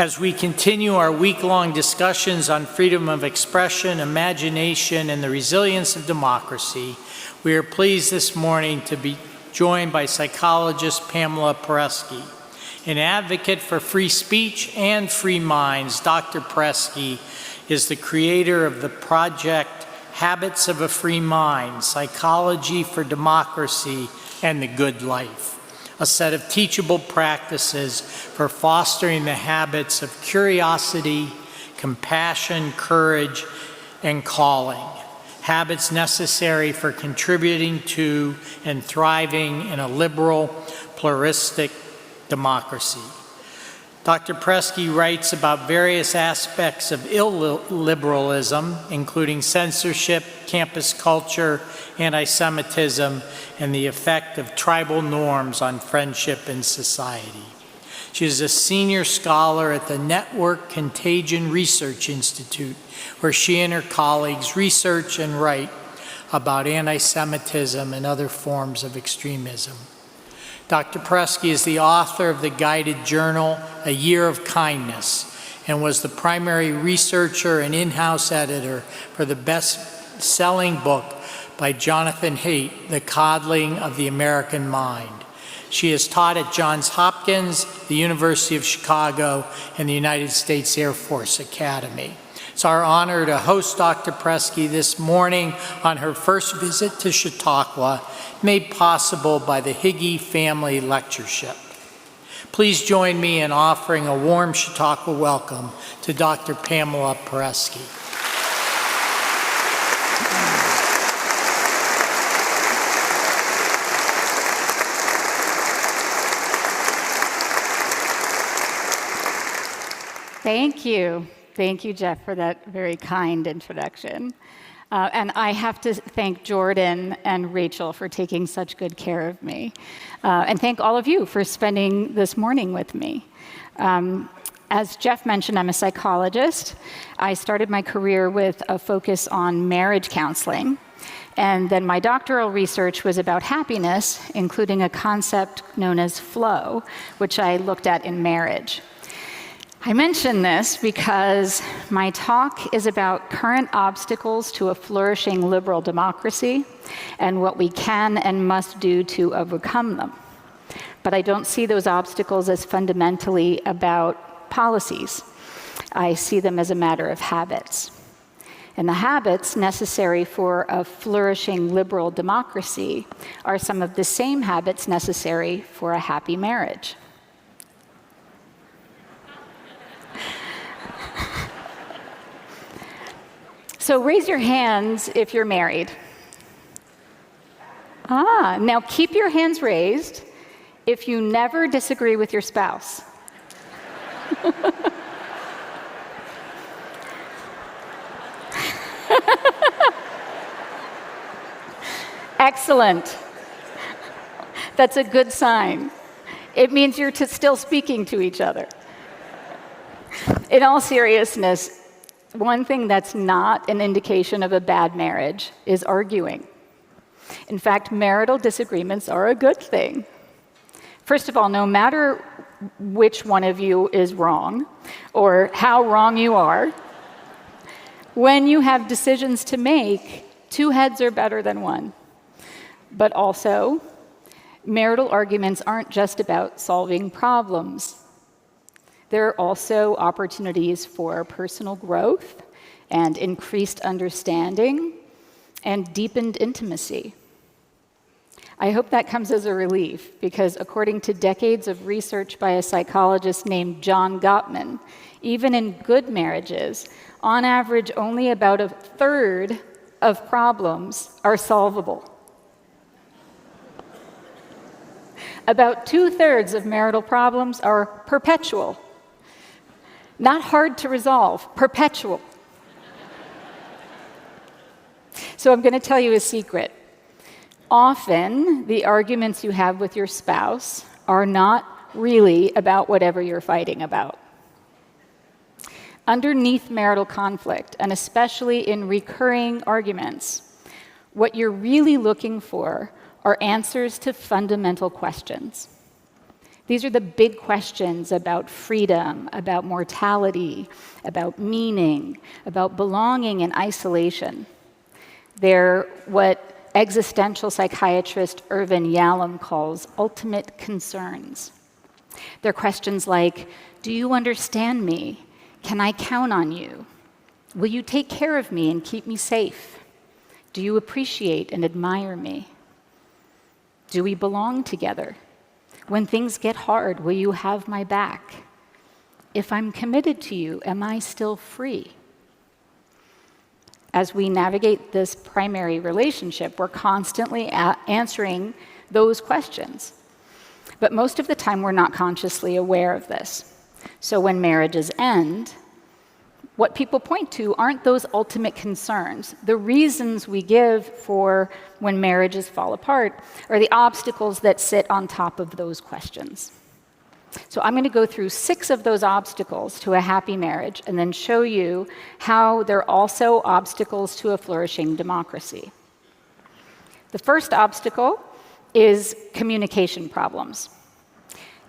As we continue our week-long discussions on freedom of expression, imagination, and the resilience of democracy, we are pleased this morning to be joined by psychologist Pamela Paresky. An advocate for free speech and free minds, Dr. Paresky is the creator of the project Habits of a Free Mind, Psychology for Democracy and the Good Life, a set of teachable practices for fostering the habits of curiosity, compassion, courage, and calling, habits necessary for contributing to and thriving in a liberal, pluralistic democracy. Dr. Paresky writes about various aspects of illiberalism, including censorship, campus culture, anti-Semitism, and the effect of tribal norms on friendship and society. She is a senior scholar at the Network Contagion Research Institute, where she and her colleagues research and write about anti-Semitism and other forms of extremism. Dr. Paresky is the author of the guided journal, A Year of Kindness, and was the primary researcher and in-house editor for the best-selling book by Jonathan Haidt, The Coddling of the American Mind. She has taught at Johns Hopkins, the University of Chicago, and the United States Air Force Academy. It's our honor to host Dr. Paresky this morning on her first visit to Chautauqua, made possible by the Higgy Family Lectureship. Please join me in offering a warm Chautauqua welcome to Dr. Pamela Paresky. Thank you. Thank you, Jeff, for that very kind introduction. And I have to thank Jordan and Rachel for taking such good care of me. And thank all of you for spending this morning with me. As Jeff mentioned, I'm a psychologist. I started my career with a focus on marriage counseling. And then my doctoral research was about happiness, including a concept known as flow, which I looked at in marriage. I mention this because my talk is about current obstacles to a flourishing liberal democracy and what we can and must do to overcome them. But I don't see those obstacles as fundamentally about policies. I see them as a matter of habits. And the habits necessary for a flourishing liberal democracy are some of the same habits necessary for a happy marriage. So raise your hands if you're married. Now keep your hands raised if you never disagree with your spouse. Excellent. That's a good sign. It means you're still speaking to each other. In all seriousness, one thing that's not an indication of a bad marriage is arguing. In fact, marital disagreements are a good thing. First of all, no matter which one of you is wrong or how wrong you are, when you have decisions to make, two heads are better than one. But also, marital arguments aren't just about solving problems. There are also opportunities for personal growth and increased understanding and deepened intimacy. I hope that comes as a relief because according to decades of research by a psychologist named John Gottman, even in good marriages, on average, only about a third of problems are solvable. About 2/3 of marital problems are perpetual. Not hard to resolve, perpetual. So I'm going to tell you a secret. Often, the arguments you have with your spouse are not really about whatever you're fighting about. Underneath marital conflict, and especially in recurring arguments, what you're really looking for are answers to fundamental questions. These are the big questions about freedom, about mortality, about meaning, about belonging and isolation. They're what existential psychiatrist Irvin Yalom calls ultimate concerns. They're questions like, do you understand me? Can I count on you? Will you take care of me and keep me safe? Do you appreciate and admire me? Do we belong together? When things get hard, will you have my back? If I'm committed to you, am I still free? As we navigate this primary relationship, we're constantly answering those questions. But most of the time, we're not consciously aware of this. So when marriages end, what people point to aren't those ultimate concerns. The reasons we give for when marriages fall apart are the obstacles that sit on top of those questions. So I'm going to go through 6 of those obstacles to a happy marriage and then show you how they're also obstacles to a flourishing democracy. The first obstacle is communication problems.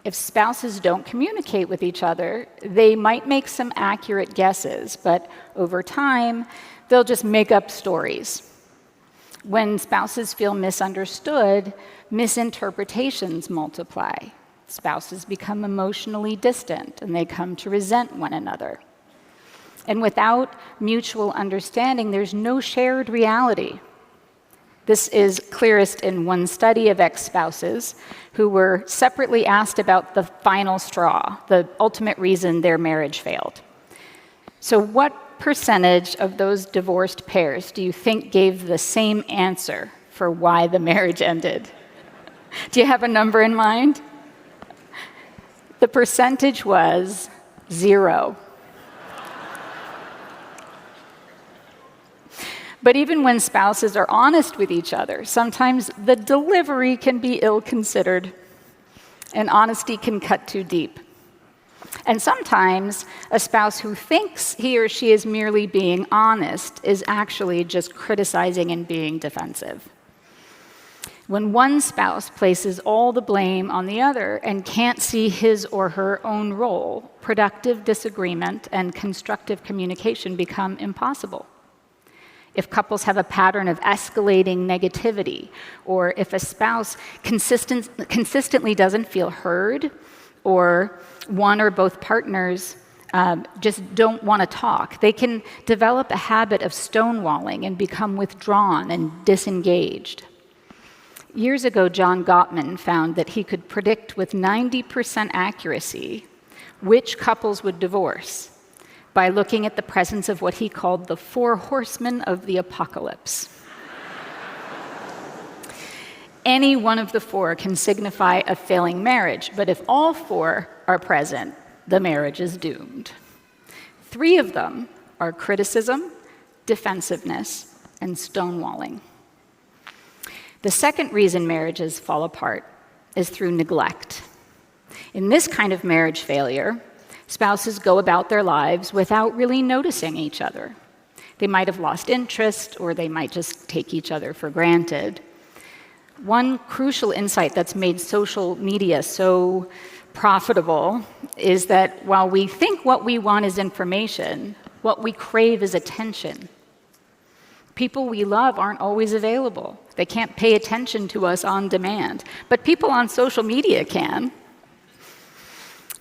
If spouses don't communicate with each other, they might make some accurate guesses, but over time, they'll just make up stories. When spouses feel misunderstood, misinterpretations multiply. Spouses become emotionally distant, and they come to resent one another. And without mutual understanding, there's no shared reality. This is clearest in one study of ex-spouses who were separately asked about the final straw, the ultimate reason their marriage failed. So what percentage of those divorced pairs do you think gave the same answer for why the marriage ended? Do you have a number in mind? The percentage was 0. But even when spouses are honest with each other, sometimes the delivery can be ill-considered, and honesty can cut too deep. And sometimes a spouse who thinks he or she is merely being honest is actually just criticizing and being defensive. When one spouse places all the blame on the other and can't see his or her own role, productive disagreement and constructive communication become impossible. If couples have a pattern of escalating negativity, or if a spouse consistently doesn't feel heard, or one or both partners just don't want to talk, they can develop a habit of stonewalling and become withdrawn and disengaged. Years ago, John Gottman found that he could predict with 90% accuracy which couples would divorce by looking at the presence of what he called the 4 horsemen of the apocalypse. Any one of the 4 can signify a failing marriage, but if all 4 are present, the marriage is doomed. 3 of them are criticism, defensiveness, and stonewalling. The second reason marriages fall apart is through neglect. In this kind of marriage failure, spouses go about their lives without really noticing each other. They might have lost interest, or they might just take each other for granted. One crucial insight that's made social media so profitable is that while we think what we want is information, what we crave is attention. People we love aren't always available. They can't pay attention to us on demand, but people on social media can.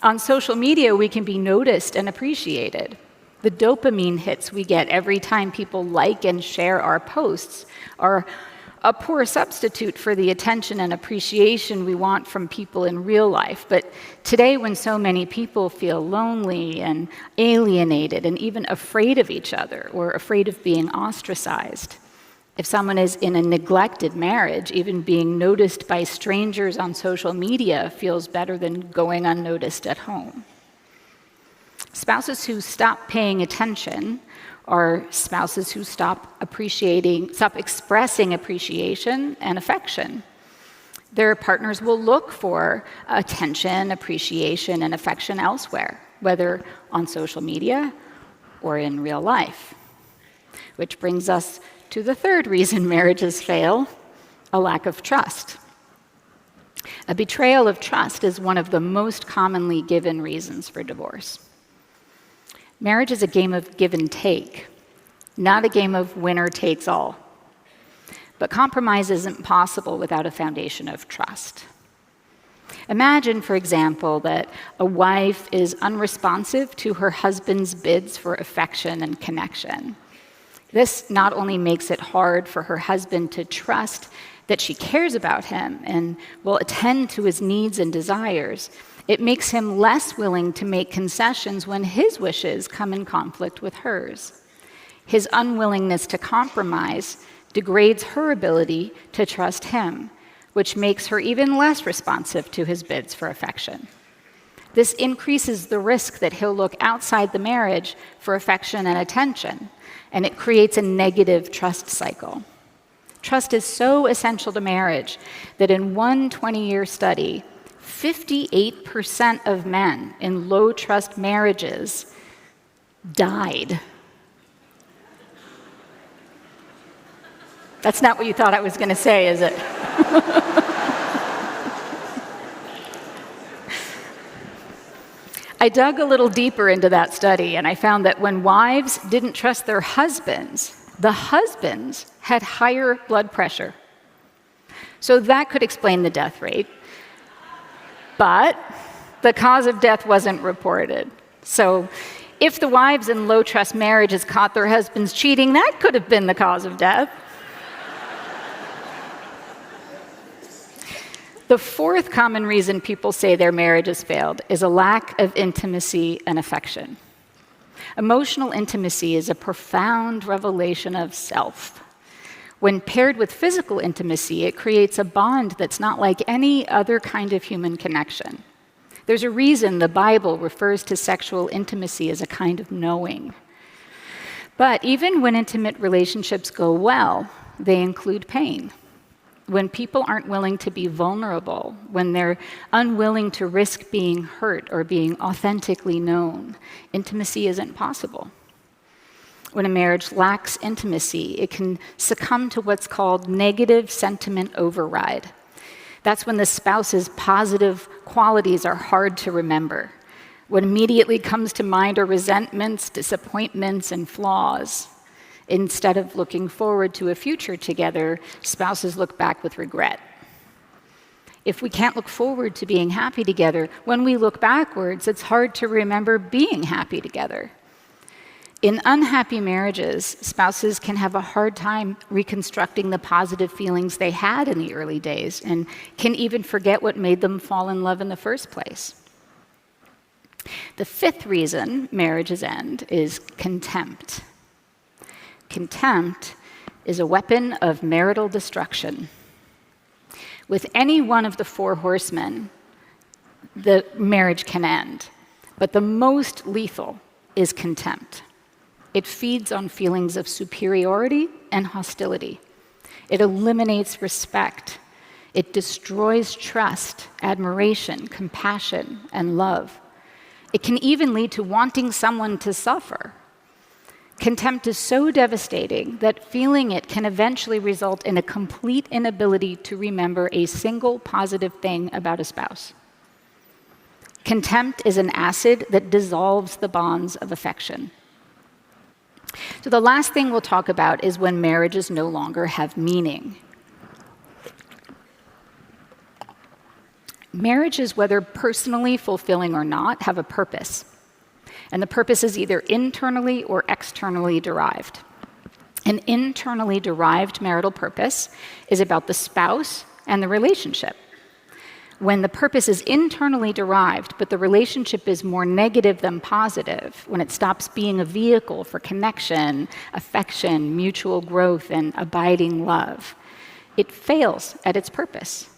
On social media, we can be noticed and appreciated. The dopamine hits we get every time people like and share our posts are a poor substitute for the attention and appreciation we want from people in real life. But today, when so many people feel lonely and alienated and even afraid of each other or afraid of being ostracized, if someone is in a neglected marriage, even being noticed by strangers on social media feels better than going unnoticed at home. Spouses who stop paying attention are spouses who stop expressing appreciation and affection. Their partners will look for attention, appreciation, and affection elsewhere, whether on social media or in real life. Which brings us to the third reason marriages fail, a lack of trust. A betrayal of trust is one of the most commonly given reasons for divorce. Marriage is a game of give and take, not a game of winner takes all. But compromise isn't possible without a foundation of trust. Imagine, for example, that a wife is unresponsive to her husband's bids for affection and connection. This not only makes it hard for her husband to trust that she cares about him and will attend to his needs and desires, it makes him less willing to make concessions when his wishes come in conflict with hers. His unwillingness to compromise degrades her ability to trust him, which makes her even less responsive to his bids for affection. This increases the risk that he'll look outside the marriage for affection and attention, and it creates a negative trust cycle. Trust is so essential to marriage that in one 20-year study, 58% of men in low-trust marriages died. That's not what you thought I was going to say, is it? I dug a little deeper into that study, and I found that when wives didn't trust their husbands, the husbands had higher blood pressure. So that could explain the death rate. But the cause of death wasn't reported. So if the wives in low-trust marriages caught their husbands cheating, that could have been the cause of death. The fourth common reason people say their marriage has failed is a lack of intimacy and affection. Emotional intimacy is a profound revelation of self. When paired with physical intimacy, it creates a bond that's not like any other kind of human connection. There's a reason the Bible refers to sexual intimacy as a kind of knowing. But even when intimate relationships go well, they include pain. When people aren't willing to be vulnerable, when they're unwilling to risk being hurt or being authentically known, intimacy isn't possible. When a marriage lacks intimacy, it can succumb to what's called negative sentiment override. That's when the spouse's positive qualities are hard to remember. What immediately comes to mind are resentments, disappointments, and flaws. Instead of looking forward to a future together, spouses look back with regret. If we can't look forward to being happy together, when we look backwards, it's hard to remember being happy together. In unhappy marriages, spouses can have a hard time reconstructing the positive feelings they had in the early days and can even forget what made them fall in love in the first place. The fifth reason marriages end is contempt. Contempt is a weapon of marital destruction. With any one of the four horsemen, the marriage can end. But the most lethal is contempt. It feeds on feelings of superiority and hostility. It eliminates respect. It destroys trust, admiration, compassion, and love. It can even lead to wanting someone to suffer. Contempt is so devastating that feeling it can eventually result in a complete inability to remember a single positive thing about a spouse. Contempt is an acid that dissolves the bonds of affection. So the last thing we'll talk about is when marriages no longer have meaning. Marriages, whether personally fulfilling or not, have a purpose. And the purpose is either internally or externally derived. An internally derived marital purpose is about the spouse and the relationship. When the purpose is internally derived, but the relationship is more negative than positive, when it stops being a vehicle for connection, affection, mutual growth, and abiding love, it fails at its purpose.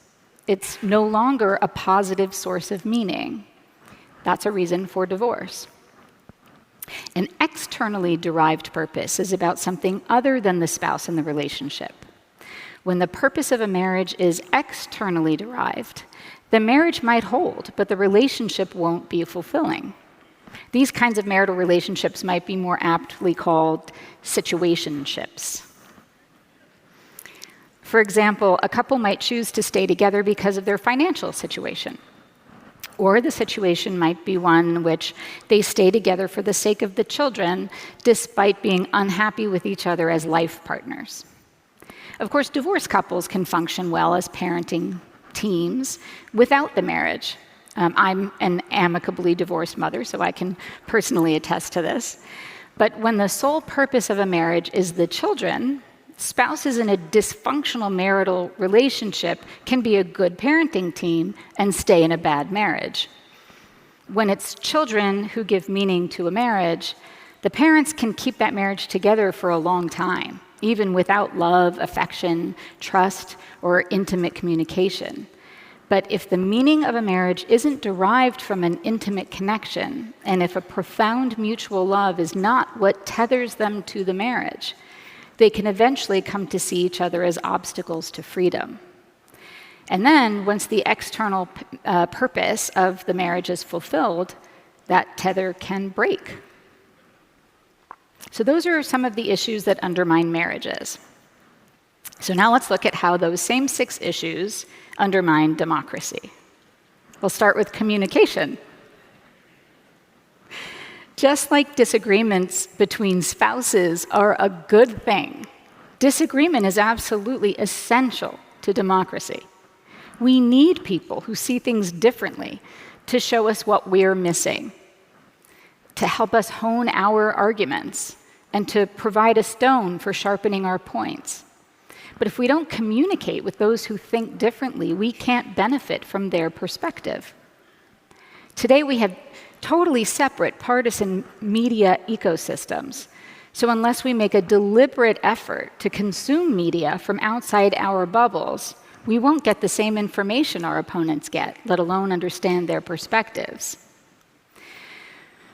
It's no longer a positive source of meaning. That's a reason for divorce. An externally derived purpose is about something other than the spouse and the relationship. When the purpose of a marriage is externally derived, the marriage might hold, but the relationship won't be fulfilling. These kinds of marital relationships might be more aptly called situationships. For example, a couple might choose to stay together because of their financial situation. Or the situation might be one in which they stay together for the sake of the children, despite being unhappy with each other as life partners. Of course, divorced couples can function well as parenting teams without the marriage. I'm an amicably divorced mother, so I can personally attest to this. But when the sole purpose of a marriage is the children, spouses in a dysfunctional marital relationship can be a good parenting team and stay in a bad marriage. When it's children who give meaning to a marriage, the parents can keep that marriage together for a long time, even without love, affection, trust, or intimate communication. But if the meaning of a marriage isn't derived from an intimate connection, and if a profound mutual love is not what tethers them to the marriage, they can eventually come to see each other as obstacles to freedom. And then, once the external purpose of the marriage is fulfilled, that tether can break. So those are some of the issues that undermine marriages. So now let's look at how those same 6 issues undermine democracy. We'll start with communication. Just like disagreements between spouses are a good thing, disagreement is absolutely essential to democracy. We need people who see things differently to show us what we're missing, to help us hone our arguments, and to provide a stone for sharpening our points. But if we don't communicate with those who think differently, we can't benefit from their perspective. Today we have totally separate partisan media ecosystems. So unless we make a deliberate effort to consume media from outside our bubbles, we won't get the same information our opponents get, let alone understand their perspectives.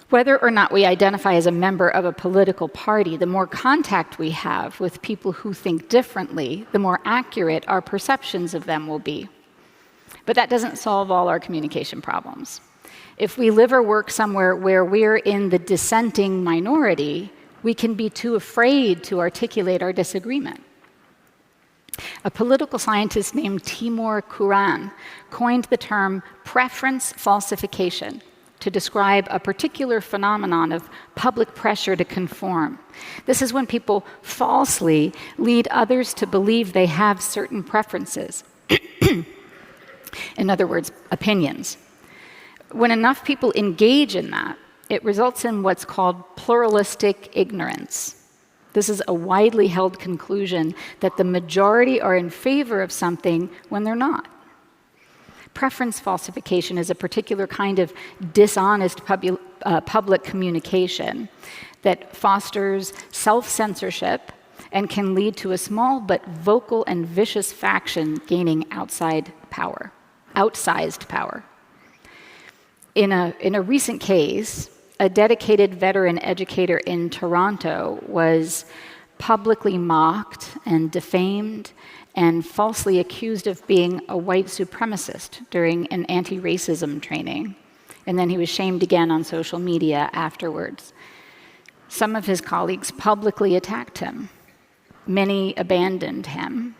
Whether or not we identify as a member of a political party, the more contact we have with people who think differently, the more accurate our perceptions of them will be. But that doesn't solve all our communication problems. If we live or work somewhere where we're in the dissenting minority, we can be too afraid to articulate our disagreement. A political scientist named Timur Kuran coined the term preference falsification to describe a particular phenomenon of public pressure to conform. This is when people falsely lead others to believe they have certain preferences. In other words, opinions. When enough people engage in that, it results in what's called pluralistic ignorance. This is a widely held conclusion that the majority are in favor of something when they're not. Preference falsification is a particular kind of dishonest public communication that fosters self-censorship and can lead to a small but vocal and vicious faction gaining outsized power. In a recent case, a dedicated veteran educator in Toronto was publicly mocked and defamed and falsely accused of being a white supremacist during an anti-racism training. And then he was shamed again on social media afterwards. Some of his colleagues publicly attacked him. Many abandoned him.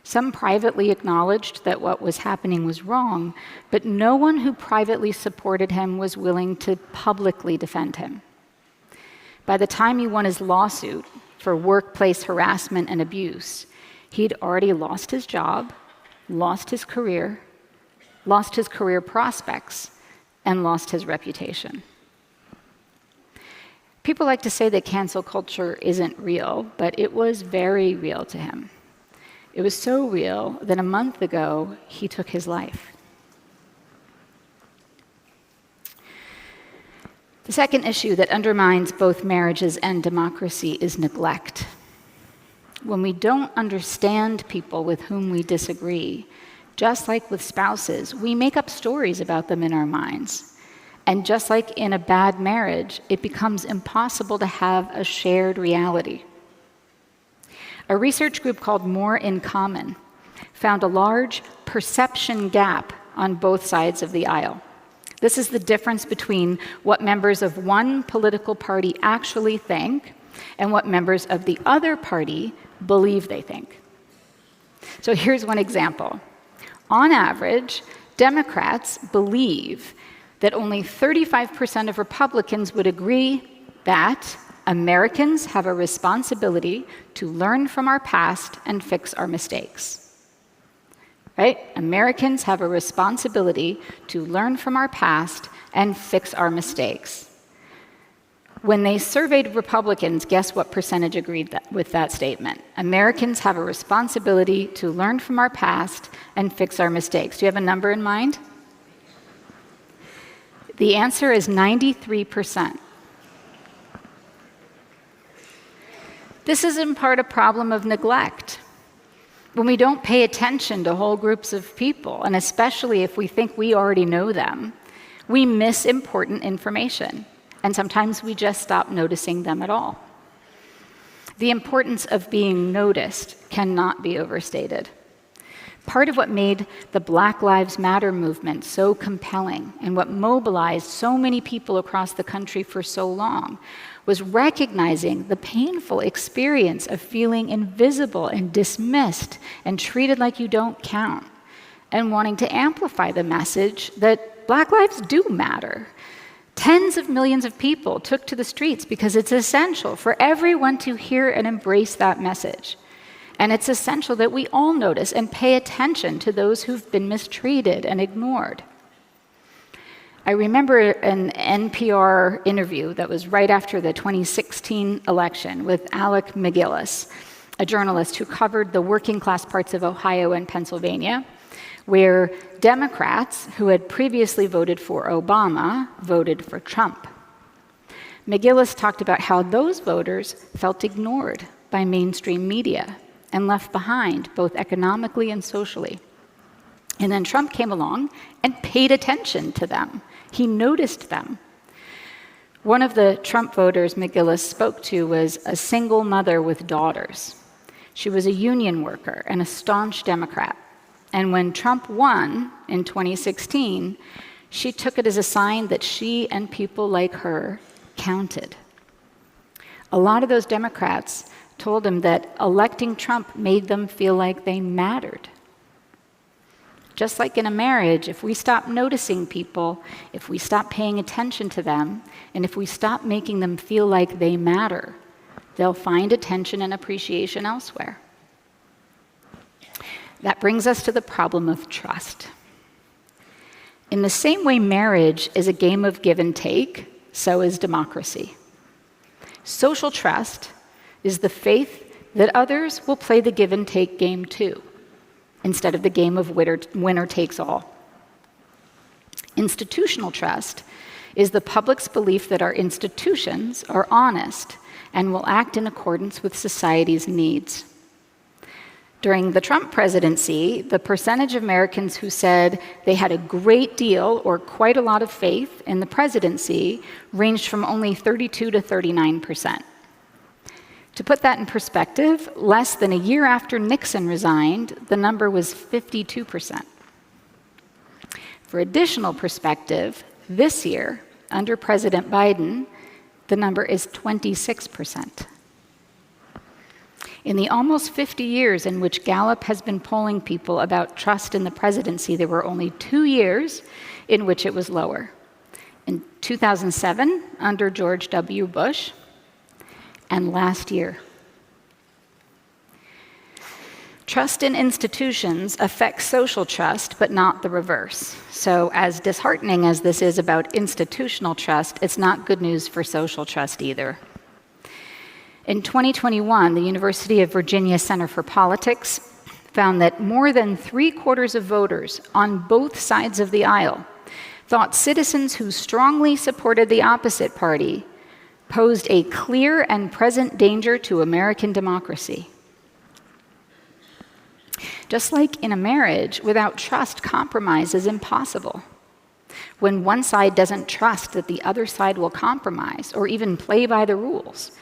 Some privately acknowledged that what was happening was wrong, but no one who privately supported him was willing to publicly defend him. By the time he won his lawsuit for workplace harassment and abuse, he'd already lost his job, lost his career prospects, and lost his reputation. People like to say that cancel culture isn't real, but it was very real to him. It was so real that a month ago, he took his life. The second issue that undermines both marriages and democracy is neglect. When we don't understand people with whom we disagree, just like with spouses, we make up stories about them in our minds. And just like in a bad marriage, it becomes impossible to have a shared reality. A research group called More in Common found a large perception gap on both sides of the aisle. This is the difference between what members of one political party actually think and what members of the other party believe they think. So here's one example. On average, Democrats believe that only 35% of Republicans would agree that Americans have a responsibility to learn from our past and fix our mistakes. Right? Americans have a responsibility to learn from our past and fix our mistakes. When they surveyed Republicans, guess what percentage agreed with that statement? Americans have a responsibility to learn from our past and fix our mistakes. Do you have a number in mind? The answer is 93%. This is in part a problem of neglect. When we don't pay attention to whole groups of people, and especially if we think we already know them, we miss important information, and sometimes we just stop noticing them at all. The importance of being noticed cannot be overstated. Part of what made the Black Lives Matter movement so compelling and what mobilized so many people across the country for so long was recognizing the painful experience of feeling invisible and dismissed and treated like you don't count, and wanting to amplify the message that Black lives do matter. Tens of millions of people took to the streets because it's essential for everyone to hear and embrace that message. And it's essential that we all notice and pay attention to those who've been mistreated and ignored. I remember an NPR interview that was right after the 2016 election with Alec McGillis, a journalist who covered the working class parts of Ohio and Pennsylvania, where Democrats who had previously voted for Obama voted for Trump. McGillis talked about how those voters felt ignored by mainstream media and left behind both economically and socially. And then Trump came along and paid attention to them. He noticed them. One of the Trump voters McGillis spoke to was a single mother with daughters. She was a union worker and a staunch Democrat. And when Trump won in 2016, she took it as a sign that she and people like her counted. A lot of those Democrats told him that electing Trump made them feel like they mattered. Just like in a marriage, if we stop noticing people, if we stop paying attention to them, and if we stop making them feel like they matter, they'll find attention and appreciation elsewhere. That brings us to the problem of trust. In the same way marriage is a game of give and take, so is democracy. Social trust is the faith that others will play the give and take game too, instead of the game of winner takes all. Institutional trust is the public's belief that our institutions are honest and will act in accordance with society's needs. During the Trump presidency, the percentage of Americans who said they had a great deal or quite a lot of faith in the presidency ranged from only 32 to 39%. To put that in perspective, less than a year after Nixon resigned, the number was 52%. For additional perspective, this year, under President Biden, the number is 26%. In the almost 50 years in which Gallup has been polling people about trust in the presidency, there were only 2 years in which it was lower. In 2007, under George W. Bush, and last year. Trust in institutions affects social trust, but not the reverse. So as disheartening as this is about institutional trust, it's not good news for social trust either. In 2021, the University of Virginia Center for Politics found that more than 3/4 of voters on both sides of the aisle thought citizens who strongly supported the opposite party posed a clear and present danger to American democracy. Just like in a marriage, without trust, compromise is impossible. When one side doesn't trust that the other side will compromise or even play by the rules,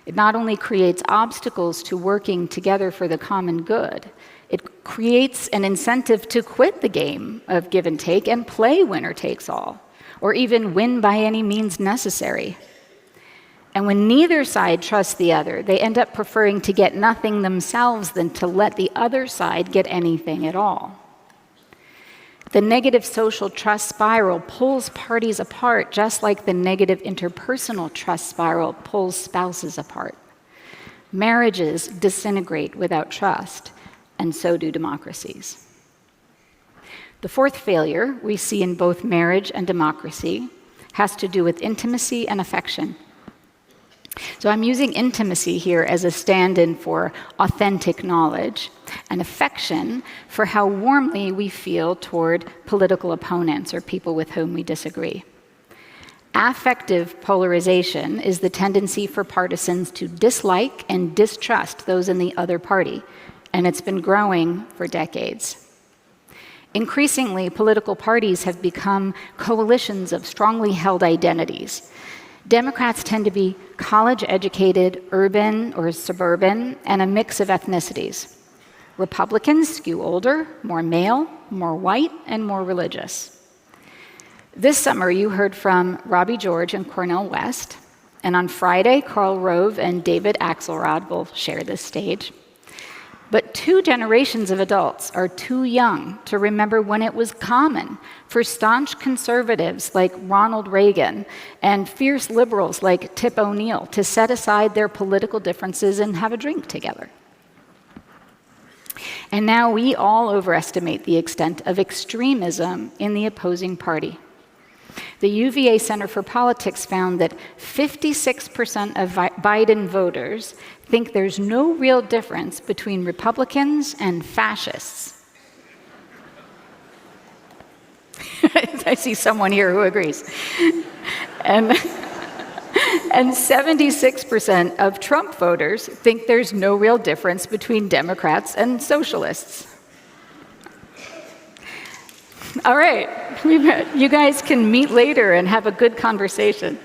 it not only creates obstacles to working together for the common good, it creates an incentive to quit the game of give and take and play winner takes all, or even win by any means necessary. And when neither side trusts the other, they end up preferring to get nothing themselves than to let the other side get anything at all. The negative social trust spiral pulls parties apart, just like the negative interpersonal trust spiral pulls spouses apart. Marriages disintegrate without trust, and so do democracies. The fourth failure we see in both marriage and democracy has to do with intimacy and affection. So I'm using intimacy here as a stand-in for authentic knowledge, and affection for how warmly we feel toward political opponents or people with whom we disagree. Affective polarization is the tendency for partisans to dislike and distrust those in the other party, and it's been growing for decades. Increasingly, political parties have become coalitions of strongly held identities. Democrats tend to be college-educated, urban or suburban, and a mix of ethnicities. Republicans skew older, more male, more white, and more religious. This summer, you heard from Robbie George and Cornel West, and on Friday, Karl Rove and David Axelrod will share this stage. But 2 generations of adults are too young to remember when it was common for staunch conservatives like Ronald Reagan and fierce liberals like Tip O'Neill to set aside their political differences and have a drink together. And now we all overestimate the extent of extremism in the opposing party. The UVA Center for Politics found that 56% of Biden voters think there's no real difference between Republicans and fascists. I see someone here who agrees. And 76% of Trump voters think there's no real difference between Democrats and socialists. All right, you guys can meet later and have a good conversation.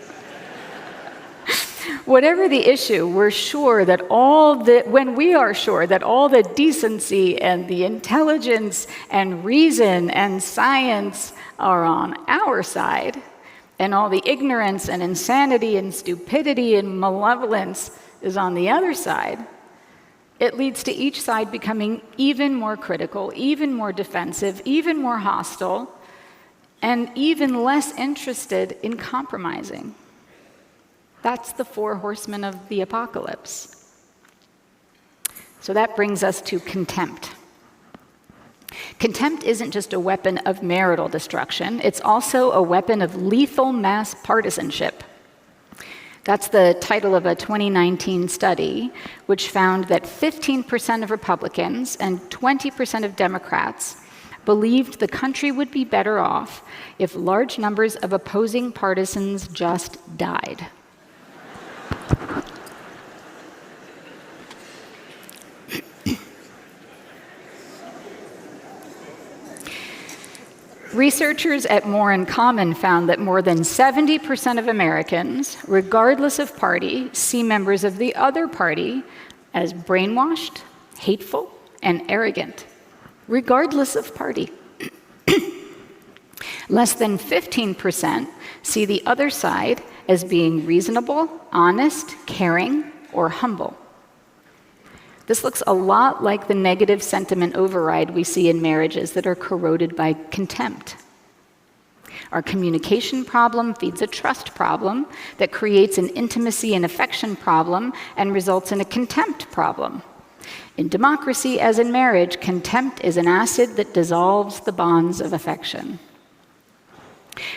Whatever the issue, when we are sure that all the decency and the intelligence and reason and science are on our side, and all the ignorance and insanity and stupidity and malevolence is on the other side, it leads to each side becoming even more critical, even more defensive, even more hostile, and even less interested in compromising. That's the 4 horsemen of the apocalypse. So that brings us to contempt. Contempt isn't just a weapon of marital destruction, it's also a weapon of lethal mass partisanship. That's the title of a 2019 study, which found that 15% of Republicans and 20% of Democrats believed the country would be better off if large numbers of opposing partisans just died. Researchers at More in Common found that more than 70% of Americans, regardless of party, see members of the other party as brainwashed, hateful, and arrogant, regardless of party. Less than 15% see the other side as being reasonable, honest, caring, or humble. This looks a lot like the negative sentiment override we see in marriages that are corroded by contempt. Our communication problem feeds a trust problem that creates an intimacy and affection problem and results in a contempt problem. In democracy, as in marriage, contempt is an acid that dissolves the bonds of affection.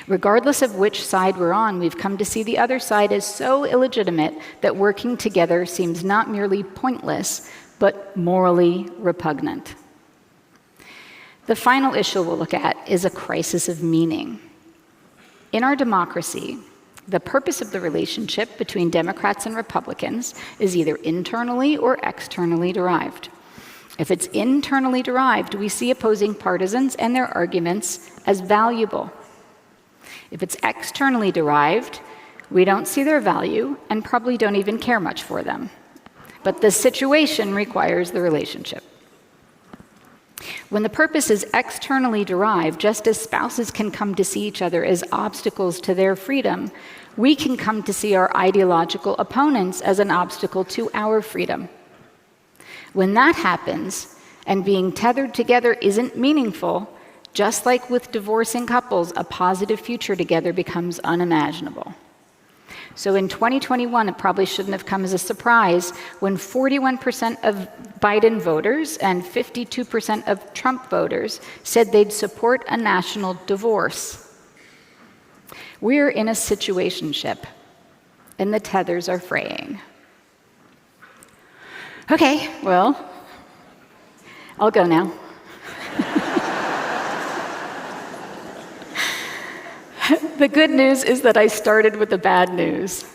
Regardless of which side we're on, we've come to see the other side as so illegitimate that working together seems not merely pointless, but morally repugnant. The final issue we'll look at is a crisis of meaning. In our democracy, the purpose of the relationship between Democrats and Republicans is either internally or externally derived. If it's internally derived, we see opposing partisans and their arguments as valuable. If it's externally derived, we don't see their value and probably don't even care much for them. But the situation requires the relationship. When the purpose is externally derived, just as spouses can come to see each other as obstacles to their freedom, we can come to see our ideological opponents as an obstacle to our freedom. When that happens, and being tethered together isn't meaningful, just like with divorcing couples, a positive future together becomes unimaginable. So in 2021, it probably shouldn't have come as a surprise when 41% of Biden voters and 52% of Trump voters said they'd support a national divorce. We're in a situationship, and the tethers are fraying. Okay, well, I'll go now. The good news is that I started with the bad news.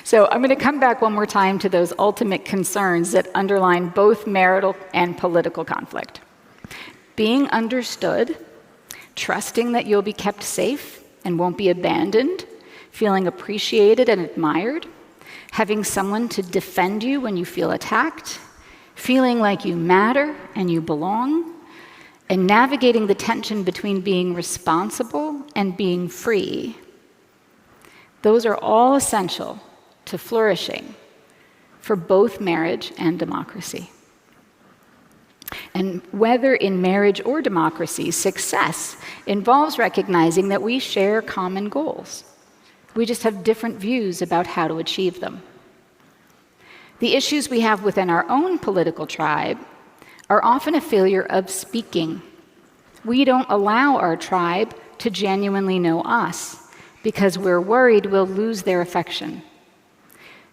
So I'm going to come back one more time to those ultimate concerns that underline both marital and political conflict. Being understood, trusting that you'll be kept safe and won't be abandoned, feeling appreciated and admired, having someone to defend you when you feel attacked, feeling like you matter and you belong, and navigating the tension between being responsible and being free. Those are all essential to flourishing for both marriage and democracy. And whether in marriage or democracy, success involves recognizing that we share common goals. We just have different views about how to achieve them. The issues we have within our own political tribe are often a failure of speaking. We don't allow our tribe to genuinely know us because we're worried we'll lose their affection.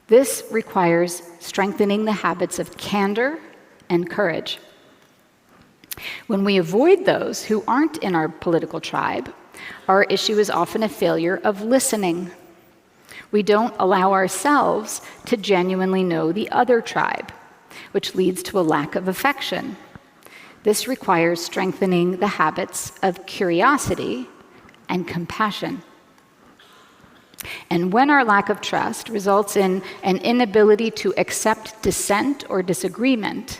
This requires strengthening the habits of candor and courage. When we avoid those who aren't in our political tribe, our issue is often a failure of listening. We don't allow ourselves to genuinely know the other tribe, which leads to a lack of affection. This requires strengthening the habits of curiosity and compassion. And when our lack of trust results in an inability to accept dissent or disagreement,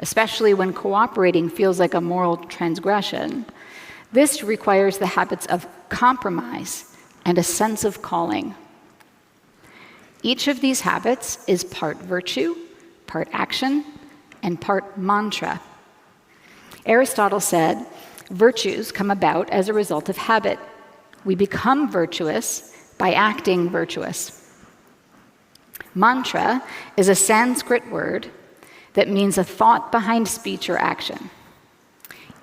especially when cooperating feels like a moral transgression, this requires the habits of compromise and a sense of calling. Each of these habits is part virtue, part action, and part mantra. Aristotle said, virtues come about as a result of habit. We become virtuous by acting virtuous. Mantra is a Sanskrit word that means a thought behind speech or action.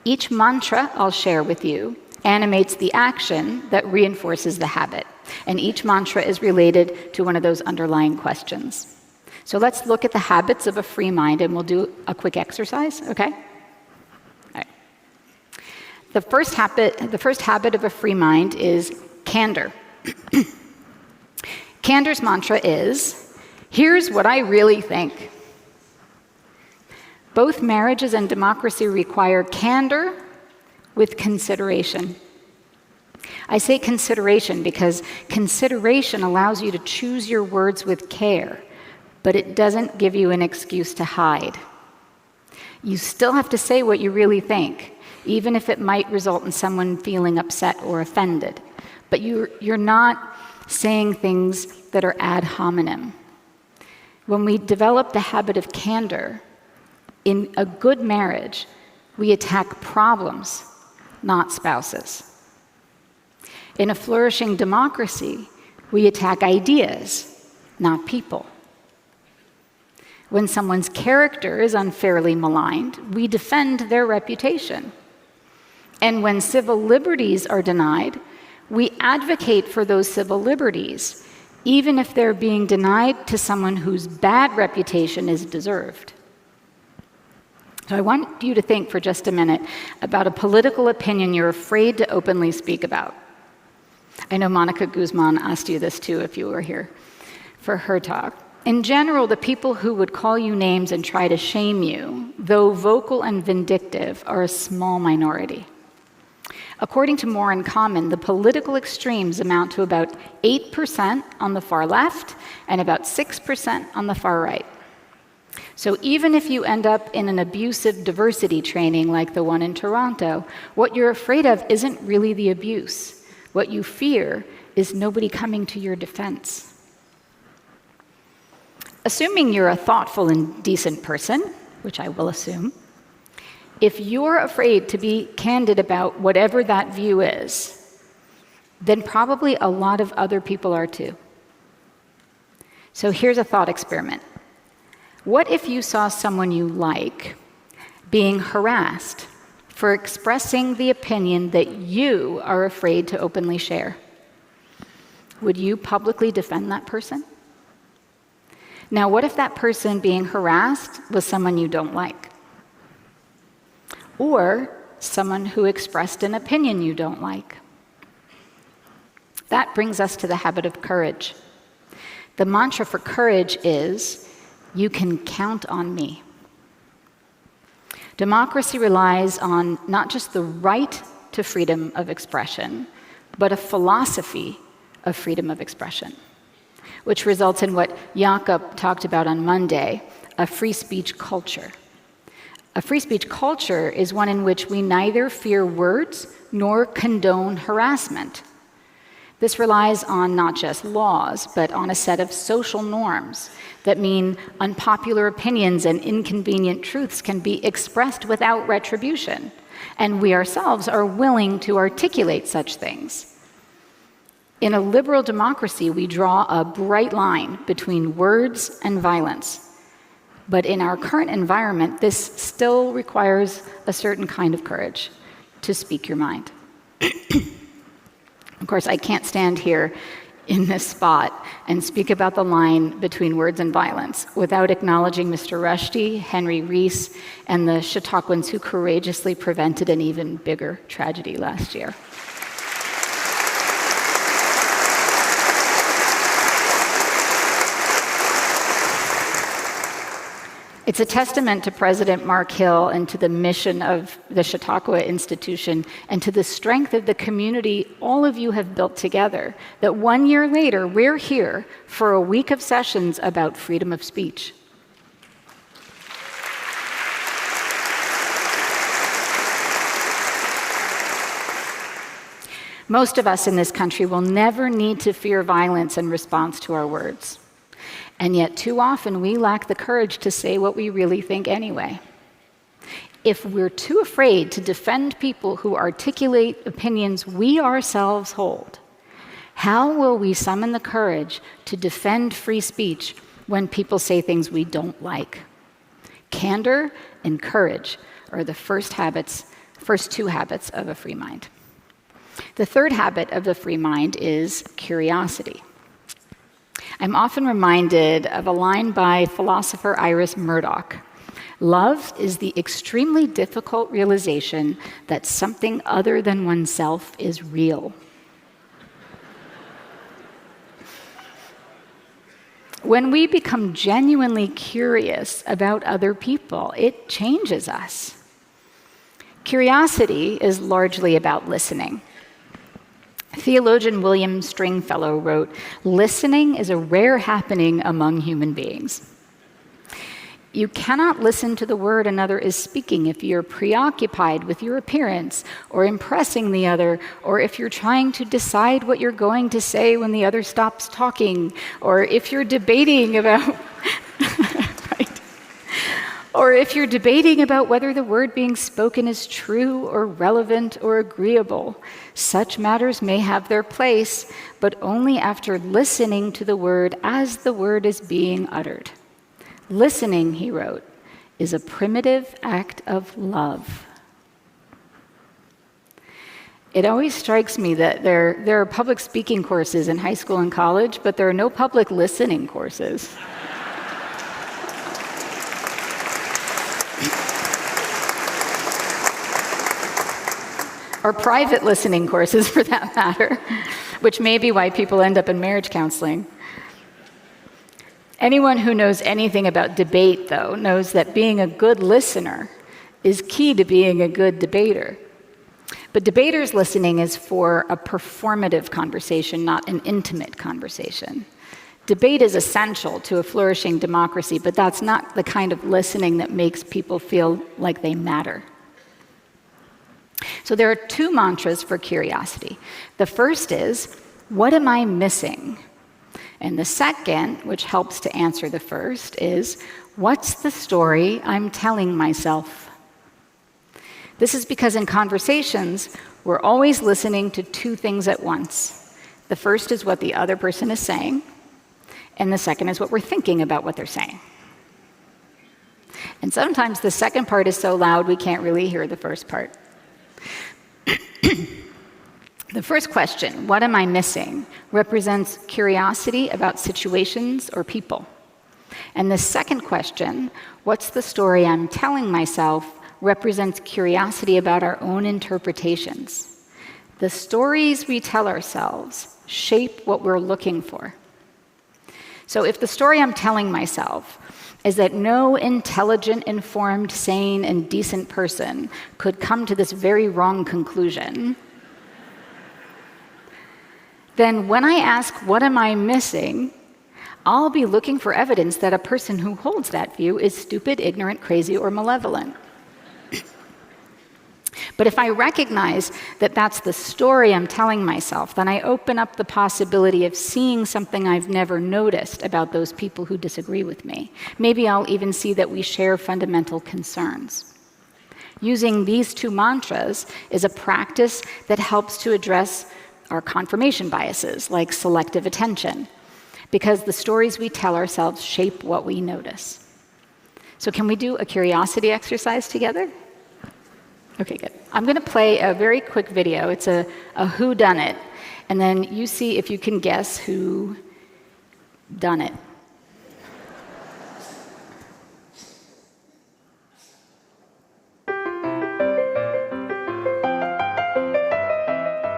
Each mantra I'll share with you animates the action that reinforces the habit, and each mantra is related to one of those underlying questions. So let's look at the habits of a free mind, and we'll do a quick exercise, okay? All right. The first habit of a free mind is candor. Candor's mantra is, here's what I really think. Both marriages and democracy require candor with consideration. I say consideration because consideration allows you to choose your words with care, but it doesn't give you an excuse to hide. You still have to say what you really think, even if it might result in someone feeling upset or offended. But you're not saying things that are ad hominem. When we develop the habit of candor, in a good marriage, we attack problems, not spouses. In a flourishing democracy, we attack ideas, not people. When someone's character is unfairly maligned, we defend their reputation. And when civil liberties are denied, we advocate for those civil liberties, even if they're being denied to someone whose bad reputation is deserved. So I want you to think for just a minute about a political opinion you're afraid to openly speak about. I know Monica Guzman asked you this too if you were here for her talk. In general, the people who would call you names and try to shame you, though vocal and vindictive, are a small minority. According to More in Common, the political extremes amount to about 8% on the far left and about 6% on the far right. So even if you end up in an abusive diversity training like the one in Toronto, what you're afraid of isn't really the abuse. What you fear is nobody coming to your defense. Assuming you're a thoughtful and decent person, which I will assume, if you're afraid to be candid about whatever that view is, then probably a lot of other people are too. So here's a thought experiment. What if you saw someone you like being harassed for expressing the opinion that you are afraid to openly share? Would you publicly defend that person? Now, what if that person being harassed was someone you don't like? Or someone who expressed an opinion you don't like? That brings us to the habit of courage. The mantra for courage is, "You can count on me." Democracy relies on not just the right to freedom of expression, but a philosophy of freedom of expression, which results in what Jakob talked about on Monday, a free speech culture. A free speech culture is one in which we neither fear words nor condone harassment. This relies on not just laws, but on a set of social norms that mean unpopular opinions and inconvenient truths can be expressed without retribution, and we ourselves are willing to articulate such things. In a liberal democracy, we draw a bright line between words and violence. But in our current environment, this still requires a certain kind of courage to speak your mind. Of course, I can't stand here in this spot and speak about the line between words and violence without acknowledging Mr. Rushdie, Henry Rees, and the Chautauquans who courageously prevented an even bigger tragedy last year. It's a testament to President Mark Hill and to the mission of the Chautauqua Institution and to the strength of the community all of you have built together that 1 year later, we're here for a week of sessions about freedom of speech. Most of us in this country will never need to fear violence in response to our words. And yet, too often, we lack the courage to say what we really think anyway. If we're too afraid to defend people who articulate opinions we ourselves hold, how will we summon the courage to defend free speech when people say things we don't like? Candor and courage are the first two habits of a free mind. The third habit of the free mind is curiosity. I'm often reminded of a line by philosopher Iris Murdoch. Love is the extremely difficult realization that something other than oneself is real. When we become genuinely curious about other people, it changes us. Curiosity is largely about listening. Theologian William Stringfellow wrote, "Listening is a rare happening among human beings." You cannot listen to the word another is speaking if you're preoccupied with your appearance or impressing the other, or if you're trying to decide what you're going to say when the other stops talking, or if you're debating about or if you're debating about whether the word being spoken is true or relevant or agreeable. Such matters may have their place, but only after listening to the word as the word is being uttered. Listening, he wrote, is a primitive act of love. It always strikes me that there are public speaking courses in high school and college, but there are no public listening courses. Or private listening courses, for that matter, which may be why people end up in marriage counseling. Anyone who knows anything about debate, though, knows that being a good listener is key to being a good debater. But debaters' listening is for a performative conversation, not an intimate conversation. Debate is essential to a flourishing democracy, but that's not the kind of listening that makes people feel like they matter. So there are two mantras for curiosity. The first is, what am I missing? And the second, which helps to answer the first, is, what's the story I'm telling myself? This is because in conversations, we're always listening to two things at once. The first is what the other person is saying, and the second is what we're thinking about what they're saying. And sometimes the second part is so loud we can't really hear the first part. The first question, what am I missing, represents curiosity about situations or people. And the second question, what's the story I'm telling myself, represents curiosity about our own interpretations. The stories we tell ourselves shape what we're looking for. So if the story I'm telling myself is that no intelligent, informed, sane, and decent person could come to this very wrong conclusion, then when I ask, what am I missing, I'll be looking for evidence that a person who holds that view is stupid, ignorant, crazy, or malevolent. But if I recognize that that's the story I'm telling myself, then I open up the possibility of seeing something I've never noticed about those people who disagree with me. Maybe I'll even see that we share fundamental concerns. Using these two mantras is a practice that helps to address our confirmation biases, like selective attention, because the stories we tell ourselves shape what we notice. So can we do a curiosity exercise together? Okay, good. I'm going to play a very quick video. It's a whodunit, and then you see if you can guess who done it.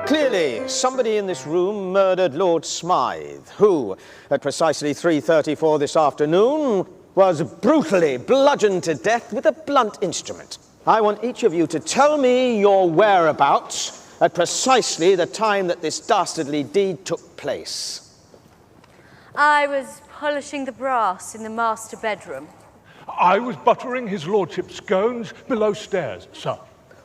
Clearly, somebody in this room murdered Lord Smythe, who, at precisely 3:34 this afternoon, was brutally bludgeoned to death with a blunt instrument. I want each of you to tell me your whereabouts at precisely the time that this dastardly deed took place. I was polishing the brass in the master bedroom. I was buttering his lordship's scones below stairs, sir.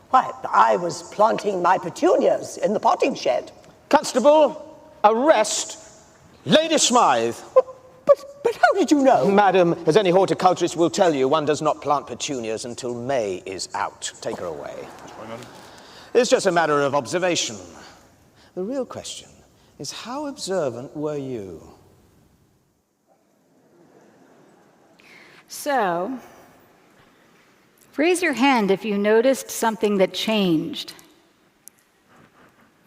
Why, I was planting my petunias in the potting shed. Constable, arrest Lady Smythe. But how did you know? Madam, as any horticulturist will tell you, one does not plant petunias until May is out. Take her away. It's just a matter of observation. The real question is, how observant were you? So, raise your hand if you noticed something that changed.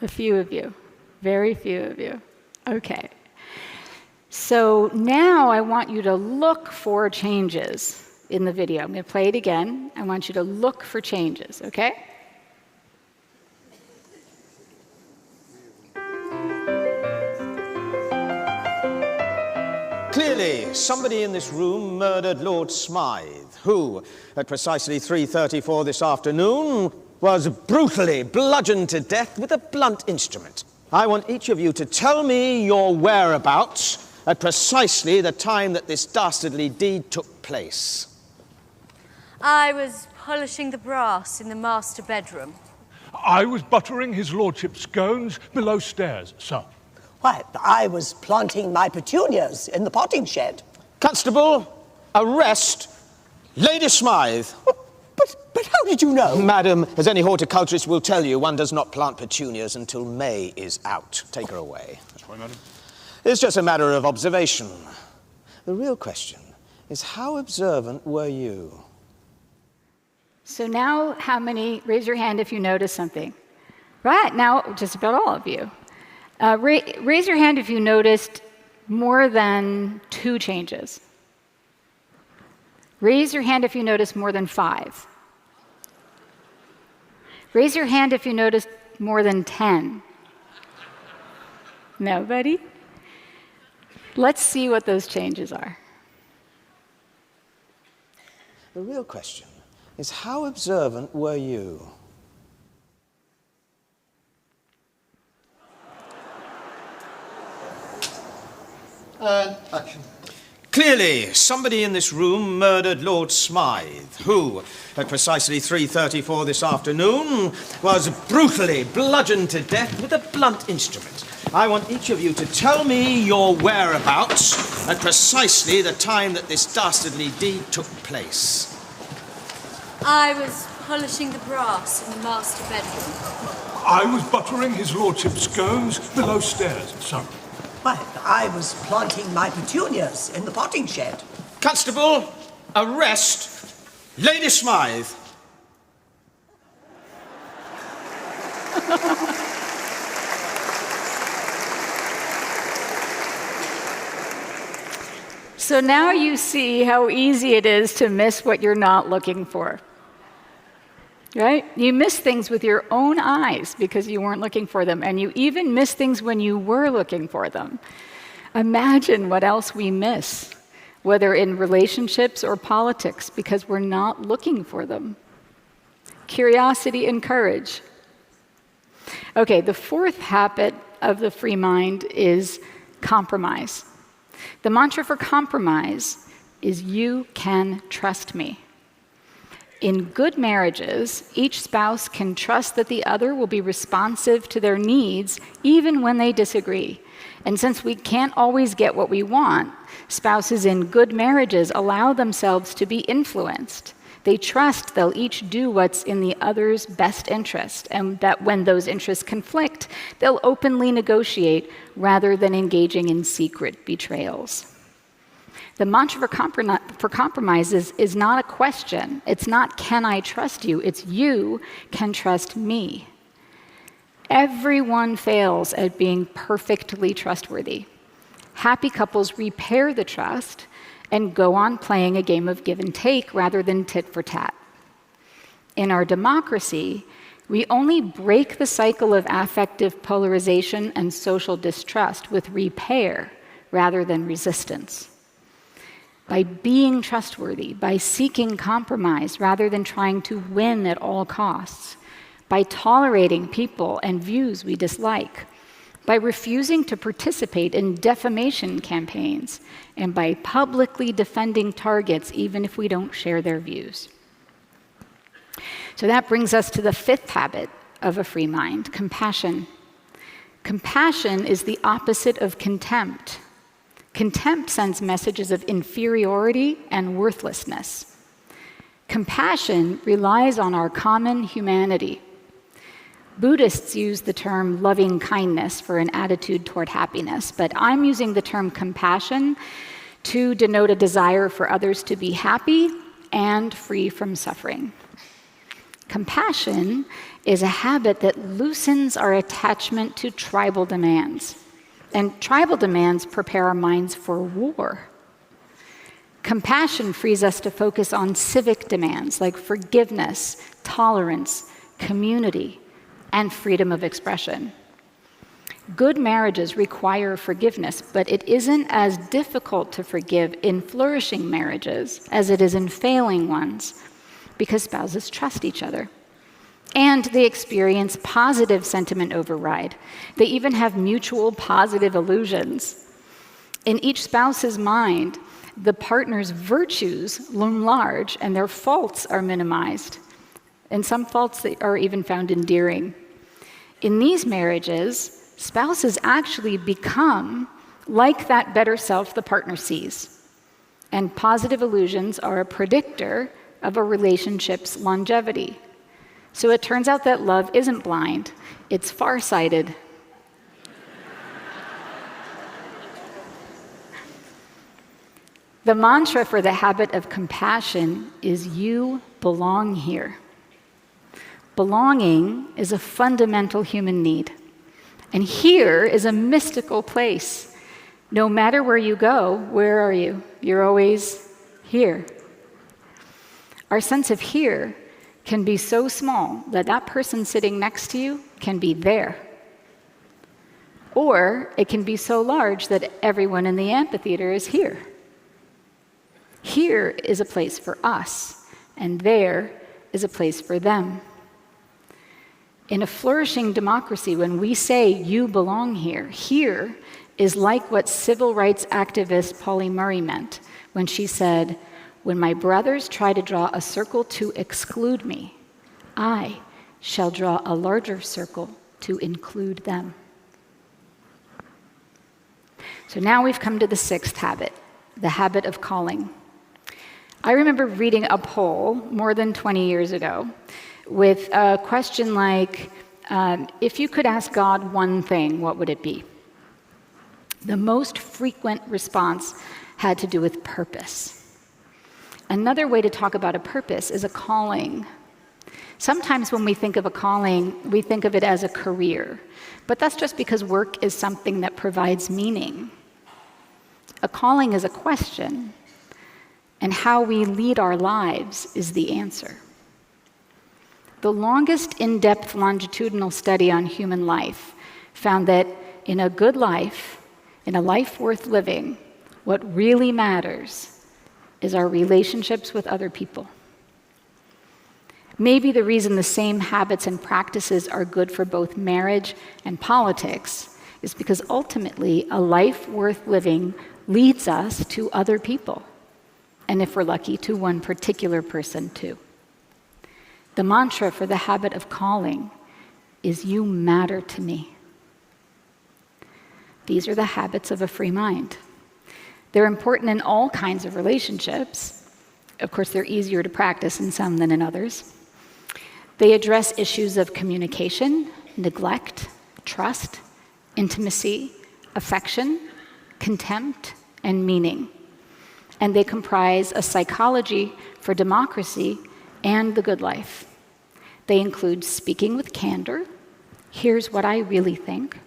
A few of you. Very few of you. Okay. So now I want you to look for changes in the video. I'm going to play it again. I want you to look for changes, okay? Clearly, somebody in this room murdered Lord Smythe, who, at precisely 3:34 this afternoon, was brutally bludgeoned to death with a blunt instrument. I want each of you to tell me your whereabouts at precisely the time that this dastardly deed took place. I was polishing the brass in the master bedroom. I was buttering his lordship's scones below stairs, sir. Why, I was planting my petunias in the potting shed. Constable, arrest Lady Smythe. But how did you know? Madam, as any horticulturist will tell you, one does not plant petunias until May is out. Take her away. That's right, madam. It's just a matter of observation. The real question is, how observant were you? So now how many, raise your hand if you notice something. Right, now just about all of you. Raise your hand if you noticed more than 2 changes. Raise your hand if you noticed more than 5. Raise your hand if you noticed more than 10. Nobody? Let's see what those changes are. The real question is, how observant were you? And action. Clearly, somebody in this room murdered Lord Smythe, who, at precisely 3:34 this afternoon, was brutally bludgeoned to death with a blunt instrument. I want each of you to tell me your whereabouts at precisely the time that this dastardly deed took place. I was polishing the brass in the master bedroom. I was buttering his lordship's scones below stairs, sir. Well, I was planting my petunias in the potting shed. Constable, arrest Lady Smythe. So now you see how easy it is to miss what you're not looking for. Right? You miss things with your own eyes because you weren't looking for them, and you even miss things when you were looking for them. Imagine what else we miss, whether in relationships or politics, because we're not looking for them. Curiosity and courage. Okay, the fourth habit of the free mind is compromise. The mantra for compromise is "you can trust me." In good marriages, each spouse can trust that the other will be responsive to their needs even when they disagree. And since we can't always get what we want, spouses in good marriages allow themselves to be influenced. They trust they'll each do what's in the other's best interest, and that when those interests conflict, they'll openly negotiate rather than engaging in secret betrayals. The mantra for compromise is not a question. It's not, "Can I trust you?" It's, "You can trust me." Everyone fails at being perfectly trustworthy. Happy couples repair the trust and go on playing a game of give and take rather than tit for tat. In our democracy, we only break the cycle of affective polarization and social distrust with repair rather than resistance. By being trustworthy, by seeking compromise rather than trying to win at all costs, by tolerating people and views we dislike, by refusing to participate in defamation campaigns, and by publicly defending targets even if we don't share their views. So that brings us to the fifth habit of a free mind, compassion. Compassion is the opposite of contempt. Contempt sends messages of inferiority and worthlessness. Compassion relies on our common humanity. Buddhists use the term loving kindness for an attitude toward happiness, but I'm using the term compassion to denote a desire for others to be happy and free from suffering. Compassion is a habit that loosens our attachment to tribal demands. And tribal demands prepare our minds for war. Compassion frees us to focus on civic demands like forgiveness, tolerance, community, and freedom of expression. Good marriages require forgiveness, but it isn't as difficult to forgive in flourishing marriages as it is in failing ones, because spouses trust each other. And they experience positive sentiment override. They even have mutual positive illusions. In each spouse's mind, the partner's virtues loom large and their faults are minimized. And some faults that are even found endearing. In these marriages, spouses actually become like that better self the partner sees. And positive illusions are a predictor of a relationship's longevity. So it turns out that love isn't blind, it's farsighted. The mantra for the habit of compassion is "you belong here." Belonging is a fundamental human need. And here is a mystical place. No matter where you go, where are you? You're always here. Our sense of here can be so small that that person sitting next to you can be there. Or it can be so large that everyone in the amphitheater is here. Here is a place for us, and there is a place for them. In a flourishing democracy, when we say "you belong here," here is like what civil rights activist Pauli Murray meant when she said, "When my brothers try to draw a circle to exclude me, I shall draw a larger circle to include them." So now we've come to the sixth habit, the habit of calling. I remember reading a poll more than 20 years ago with a question like, if you could ask God one thing, what would it be? The most frequent response had to do with purpose. Another way to talk about a purpose is a calling. Sometimes when we think of a calling, we think of it as a career, but that's just because work is something that provides meaning. A calling is a question, and how we lead our lives is the answer. The longest in-depth longitudinal study on human life found that in a good life, in a life worth living, what really matters is our relationships with other people. Maybe the reason the same habits and practices are good for both marriage and politics is because ultimately a life worth living leads us to other people, and if we're lucky, to one particular person too. The mantra for the habit of calling is, "You matter to me." These are the habits of a free mind. They're important in all kinds of relationships. Of course, they're easier to practice in some than in others. They address issues of communication, neglect, trust, intimacy, affection, contempt, and meaning. And they comprise a psychology for democracy and the good life. They include speaking with candor, "Here's what I really think,"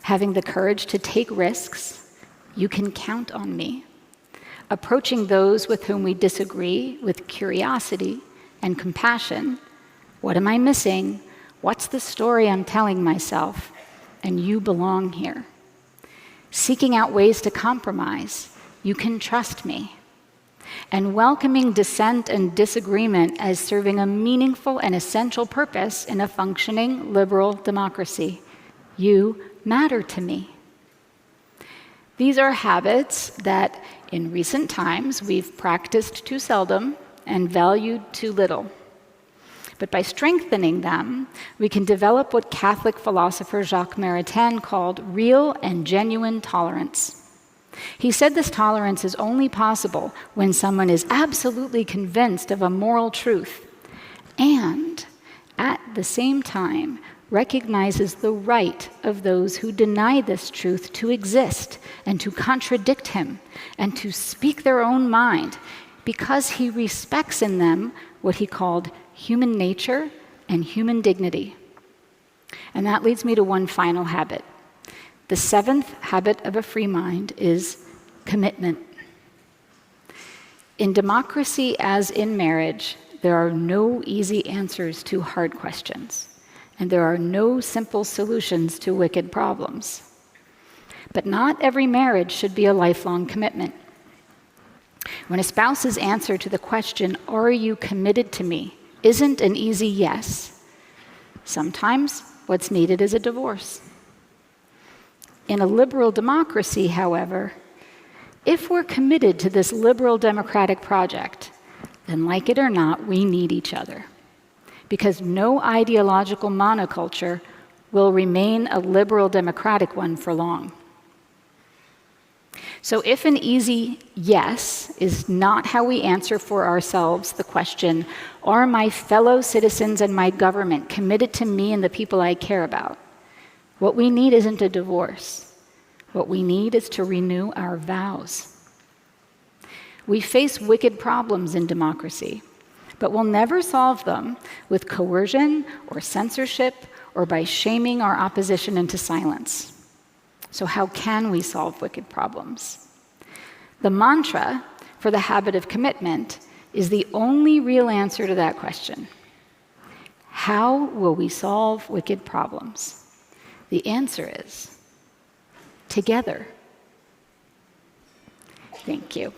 having the courage to take risks, "You can count on me," approaching those with whom we disagree with curiosity and compassion, "What am I missing? What's the story I'm telling myself? And you belong here." Seeking out ways to compromise, "You can trust me," and welcoming dissent and disagreement as serving a meaningful and essential purpose in a functioning liberal democracy. "You matter to me." These are habits that in recent times we've practiced too seldom and valued too little. But by strengthening them, we can develop what Catholic philosopher Jacques Maritain called real and genuine tolerance. He said this tolerance is only possible when someone is absolutely convinced of a moral truth and, at the same time, recognizes the right of those who deny this truth to exist and to contradict him and to speak their own mind, because he respects in them what he called human nature and human dignity. And that leads me to one final habit. The seventh habit of a free mind is commitment. In democracy, as in marriage, there are no easy answers to hard questions, and there are no simple solutions to wicked problems. But not every marriage should be a lifelong commitment. When a spouse's answer to the question, "Are you committed to me?" isn't an easy yes, sometimes what's needed is a divorce. In a liberal democracy, however, if we're committed to this liberal democratic project, then like it or not, we need each other, because no ideological monoculture will remain a liberal democratic one for long. So if an easy yes is not how we answer for ourselves the question, "Are my fellow citizens and my government committed to me and the people I care about?" what we need isn't a divorce. What we need is to renew our vows. We face wicked problems in democracy, but we'll never solve them with coercion or censorship or by shaming our opposition into silence. So how can we solve wicked problems? The mantra for the habit of commitment is the only real answer to that question. How will we solve wicked problems? The answer is together. Thank you.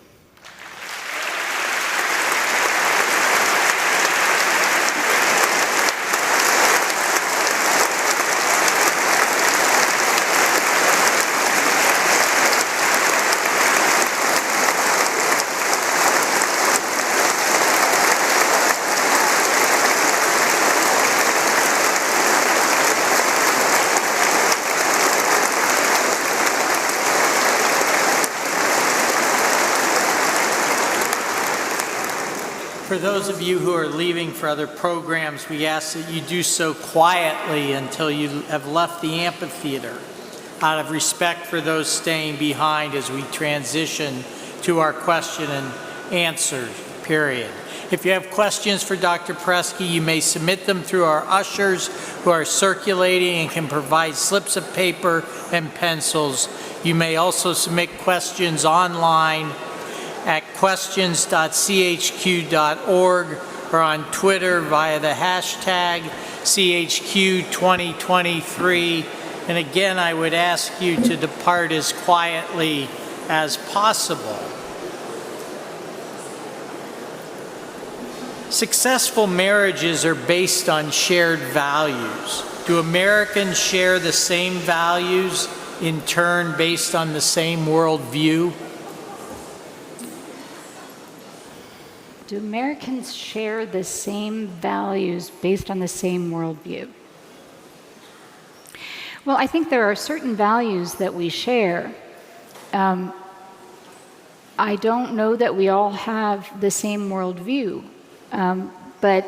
For those of you who are leaving for other programs, we ask that you do so quietly until you have left the amphitheater, out of respect for those staying behind as we transition to our question and answer period. If you have questions for Dr. Paresky, you may submit them through our ushers who are circulating and can provide slips of paper and pencils. You may also submit questions online at questions.chq.org or on Twitter via the hashtag CHQ2023. And again, I would ask you to depart as quietly as possible. Successful marriages are based on shared values. Do Americans share the same values, in turn based on the same worldview? Do Americans share the same values based on the same worldview? Well, I think there are certain values that we share. I don't know that we all have the same worldview. But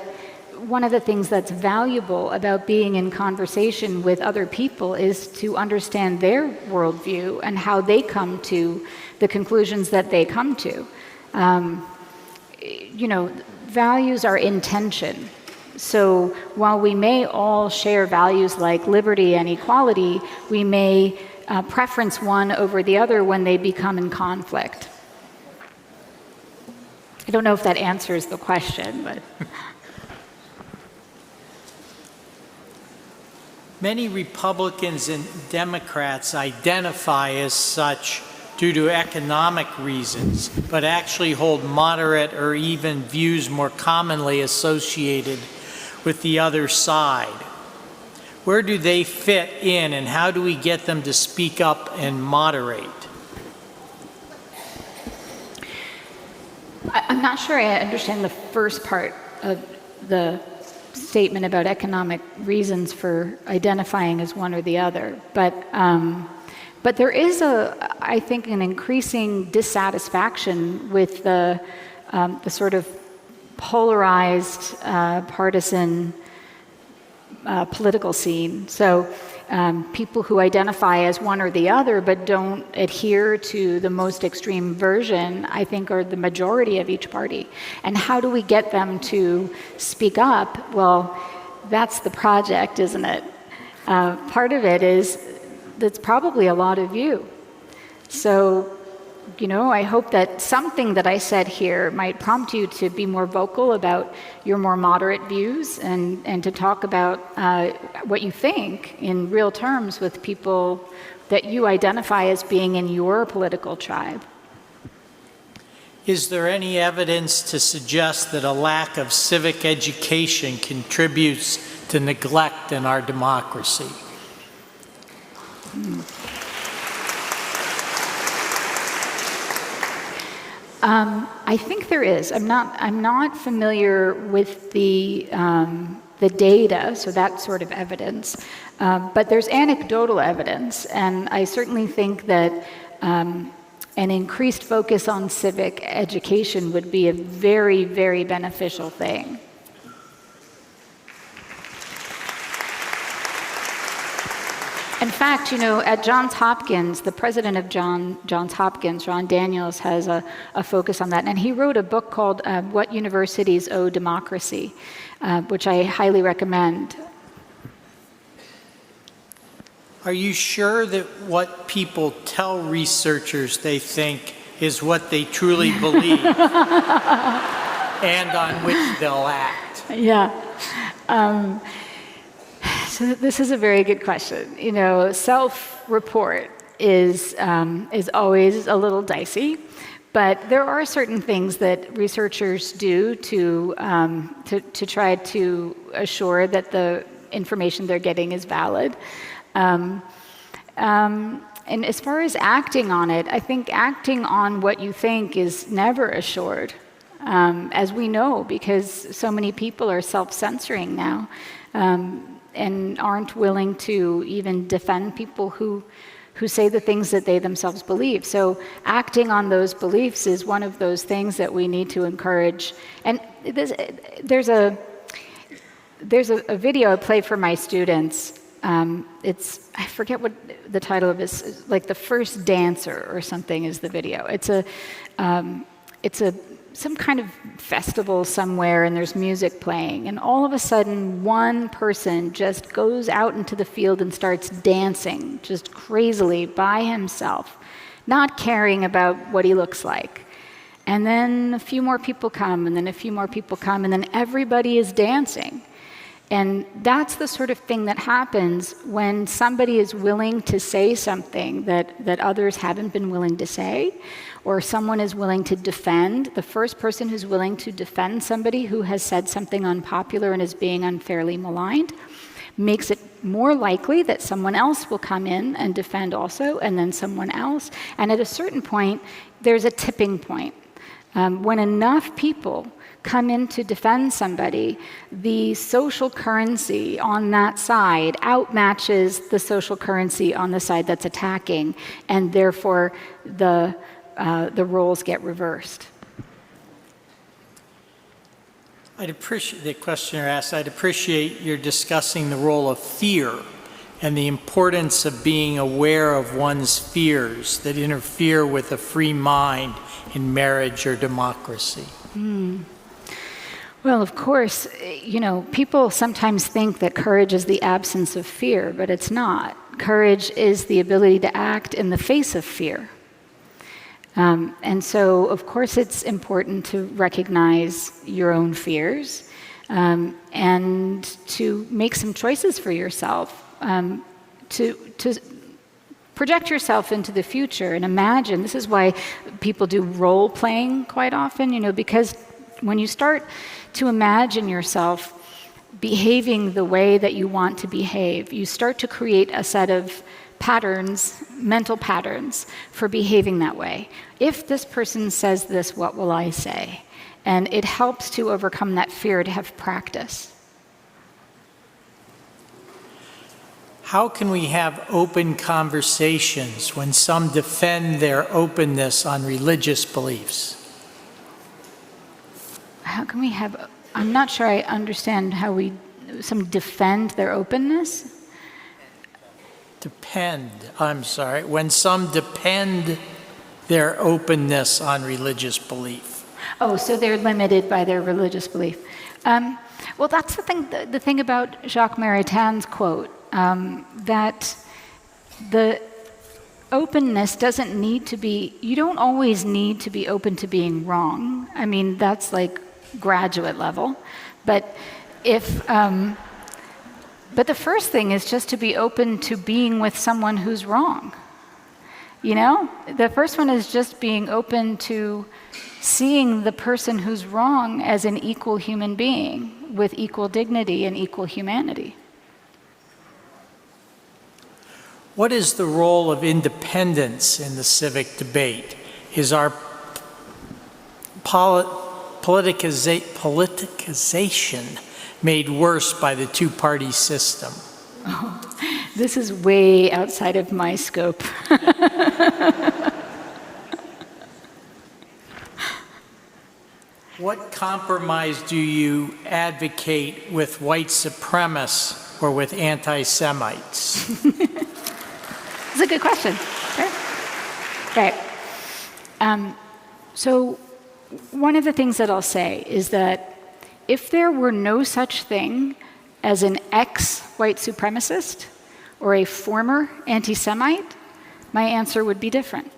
one of the things that's valuable about being in conversation with other people is to understand their worldview and how they come to the conclusions that they come to. Values are intention. So while we may all share values like liberty and equality, we may preference one over the other when they become in conflict. I don't know if that answers the question, but... Many Republicans and Democrats identify as such due to economic reasons, but actually hold moderate or even views more commonly associated with the other side. Where do they fit in, and how do we get them to speak up and moderate? I'm not sure I understand the first part of the statement about economic reasons for identifying as one or the other, but there is I think, an increasing dissatisfaction with the sort of polarized, partisan political scene. So people who identify as one or the other but don't adhere to the most extreme version, I think, are the majority of each party. And how do we get them to speak up? Well, that's the project, isn't it? Part of it is that's probably a lot of you. So, I hope that something that I said here might prompt you to be more vocal about your more moderate views and to talk about what you think in real terms with people that you identify as being in your political tribe. Is there any evidence to suggest that a lack of civic education contributes to neglect in our democracy? I think there is. I'm not familiar with the data, so that sort of evidence, but there's anecdotal evidence, and I certainly think that an increased focus on civic education would be a very, very beneficial thing. In fact, at Johns Hopkins, the president of Johns Hopkins, Ron Daniels, has a focus on that. And he wrote a book called What Universities Owe Democracy, which I highly recommend. Are you sure that what people tell researchers they think is what they truly believe and on which they'll act? Yeah. So this is a very good question. Self-report is always a little dicey, but there are certain things that researchers do to try to assure that the information they're getting is valid. And as far as acting on it, I think acting on what you think is never assured, as we know, because so many people are self-censoring now. And aren't willing to even defend people who say the things that they themselves believe. So acting on those beliefs is one of those things that we need to encourage. And there's a video I play for my students. I forget what the title of it is, like The First Dancer or something is the video. It's some kind of festival somewhere, and there's music playing, and all of a sudden one person just goes out into the field and starts dancing just crazily by himself, not caring about what he looks like. And then a few more people come, and then a few more people come, and then everybody is dancing. And that's the sort of thing that happens when somebody is willing to say something that others haven't been willing to say, or someone is willing to defend. The first person who's willing to defend somebody who has said something unpopular and is being unfairly maligned makes it more likely that someone else will come in and defend also, and then someone else. And at a certain point, there's a tipping point. When enough people come in to defend somebody, the social currency on that side outmatches the social currency on the side that's attacking, and therefore the roles get reversed. I'd appreciate, the questioner asked, I'd appreciate your discussing the role of fear and the importance of being aware of one's fears that interfere with a free mind in marriage or democracy. Well, of course, people sometimes think that courage is the absence of fear, but it's not. Courage is the ability to act in the face of fear. And so, of course, it's important to recognize your own fears and to make some choices for yourself, to project yourself into the future and imagine. This is why people do role playing quite often, because when you start to imagine yourself behaving the way that you want to behave, you start to create a set of patterns, mental patterns, for behaving that way. If this person says this, what will I say? And it helps to overcome that fear to have practice. How can we have open conversations when some defend their openness on religious beliefs? How can we have, I'm not sure I understand how some defend their openness? When some depend their openness on religious belief. Oh, so they're limited by their religious belief. Well, that's the thing about Jacques Maritain's quote, that the openness doesn't need to be, you don't always need to be open to being wrong. I mean, that's like graduate level. But but the first thing is just to be open to being with someone who's wrong. The first one is just being open to seeing the person who's wrong as an equal human being with equal dignity and equal humanity. What is the role of independence in the civic debate? Is our politicization made worse by the two-party system? Oh, this is way outside of my scope. What compromise do you advocate with white supremacists or with anti-Semites? That's a good question. Okay. So one of the things that I'll say is that if there were no such thing as an ex-white supremacist or a former anti-Semite, my answer would be different.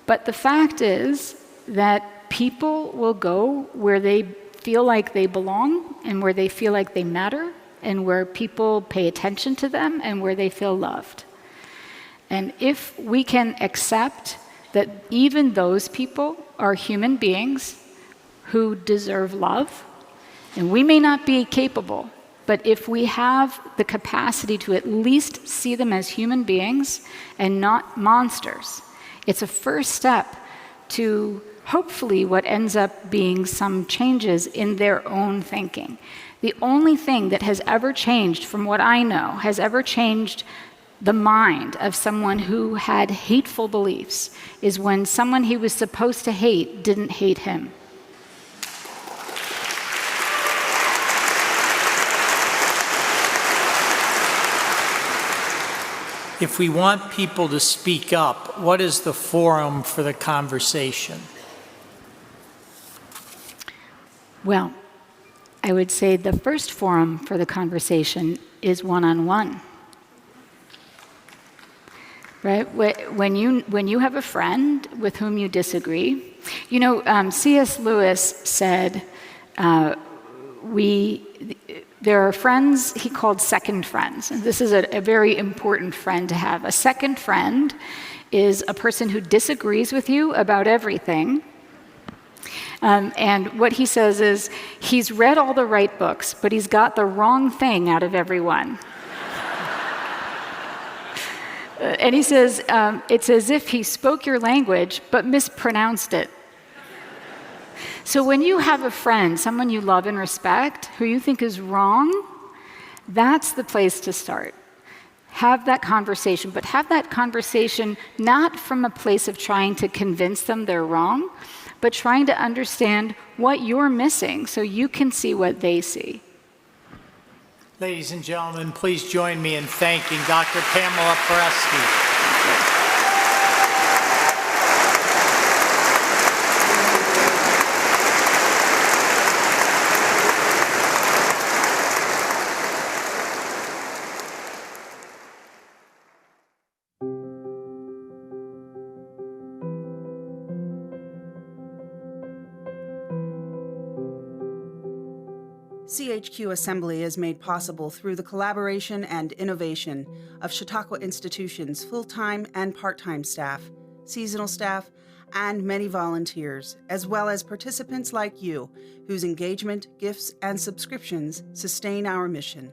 But the fact is that people will go where they feel like they belong and where they feel like they matter and where people pay attention to them and where they feel loved. And if we can accept that even those people are human beings who deserve love, and we may not be capable, but if we have the capacity to at least see them as human beings and not monsters, it's a first step to hopefully what ends up being some changes in their own thinking. The only thing that has ever changed, from what I know, has ever changed the mind of someone who had hateful beliefs is when someone he was supposed to hate didn't hate him. if we want people to speak up, what is the forum for the conversation? Well, I would say the first forum for the conversation is one-on-one. Right? When you have a friend with whom you disagree, you know, C.S. Lewis said, there are friends he called second friends. And this is a very important friend to have. A second friend is a person who disagrees with you about everything. And what he says is, he's read all the right books, but he's got the wrong thing out of everyone. And he says, it's as if he spoke your language, but mispronounced it. So when you have a friend, someone you love and respect, who you think is wrong, that's the place to start. Have that conversation, but have that conversation not from a place of trying to convince them they're wrong, but trying to understand what you're missing so you can see what they see. Ladies and gentlemen, please join me in thanking Dr. Pamela Paresky. CHQ Assembly is made possible through the collaboration and innovation of Chautauqua Institution's full-time and part-time staff, seasonal staff, and many volunteers, as well as participants like you, whose engagement, gifts, and subscriptions sustain our mission.